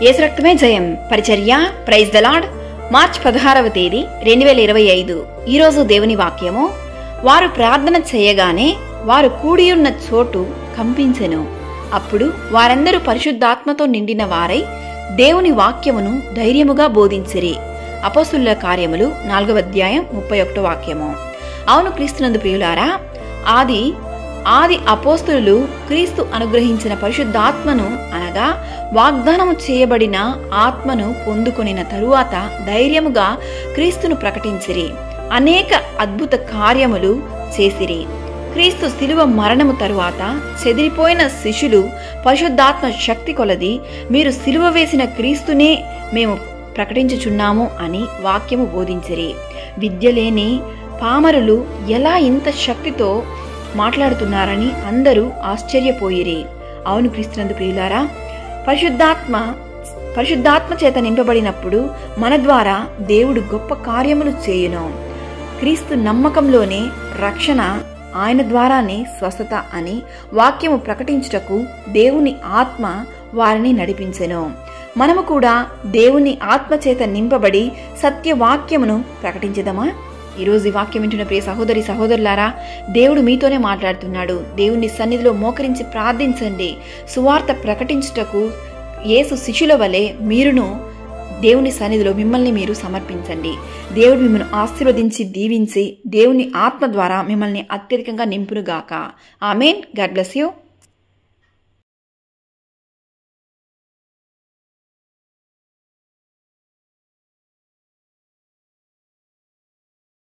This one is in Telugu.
యేసు రక్తమే జయం పరిచర్య ప్రైజ్ ద లార్డ్. మార్చి 16వ తేదీ 2025. ఈరోజు దేవుని వాక్యము, వారు ప్రార్థన చేయగానే వారు కూడియున్న చోటు కంపించెను. అప్పుడు వారందరూ పరిశుద్ధాత్మతో నిండిన వారై దేవుని వాక్యమును ధైర్యముగా బోధించిరి. అపోస్తుల కార్యములు 4వ అధ్యాయం 31వ వాక్యము. అవును క్రీస్తునందు ప్రియులారా, ఆది అపోస్తులు క్రీస్తు అనుగ్రహించిన పరిశుద్ధాత్మను అనగా వాగ్దానము చేయబడిన ఆత్మను పొందుకొనిన తరువాత ధైర్యముగా క్రీస్తును ప్రకటించిరి. అనేక అద్భుత కార్యములు చేసిరి. క్రీస్తు శిలువ మరణము తరువాత చెదిరిపోయిన శిష్యులు పరిశుద్ధాత్మ శక్తి కొలది మీరు శిలువ వేసిన క్రీస్తునే మేము ప్రకటించుచున్నాము అని వాక్యము బోధించిరి. విద్య లేని పామరులు ఎలా ఇంత శక్తితో మాట్లాడుతున్నారని అందరూ ఆశ్చర్యపోయిరి. అవును క్రీస్తునందు ప్రియులారా, పరిశుద్ధాత్మ చేత నింపబడినప్పుడు మన ద్వారా దేవుడు గొప్ప కార్యములు చేయును. క్రీస్తు నమ్మకంలోనే రక్షణ, ఆయన ద్వారానే స్వస్థత అని వాక్యము ప్రకటించుటకు దేవుని ఆత్మ వారిని నడిపించెను. మనము కూడా దేవుని ఆత్మ చేత నింపబడి సత్యవాక్యమును ప్రకటించదమా? ఈరోజు ఈ వాక్యం వింటున్న ప్రియ సహోదరి సహోదరులారా, దేవుడు మీతోనే మాట్లాడుతున్నాడు. దేవుని సన్నిధిలో మోకరించి ప్రార్థించండి. సువార్త ప్రకటించుటకు యేసు శిష్యుల వలె మీరును దేవుని సన్నిధిలో మిమ్మల్ని మీరు సమర్పించండి. దేవుడు మిమ్మల్ని ఆశీర్వదించి దీవించి దేవుని ఆత్మ ద్వారా మిమ్మల్ని అత్యధికంగా నింపునుగాక. ఆమేన్. God bless you.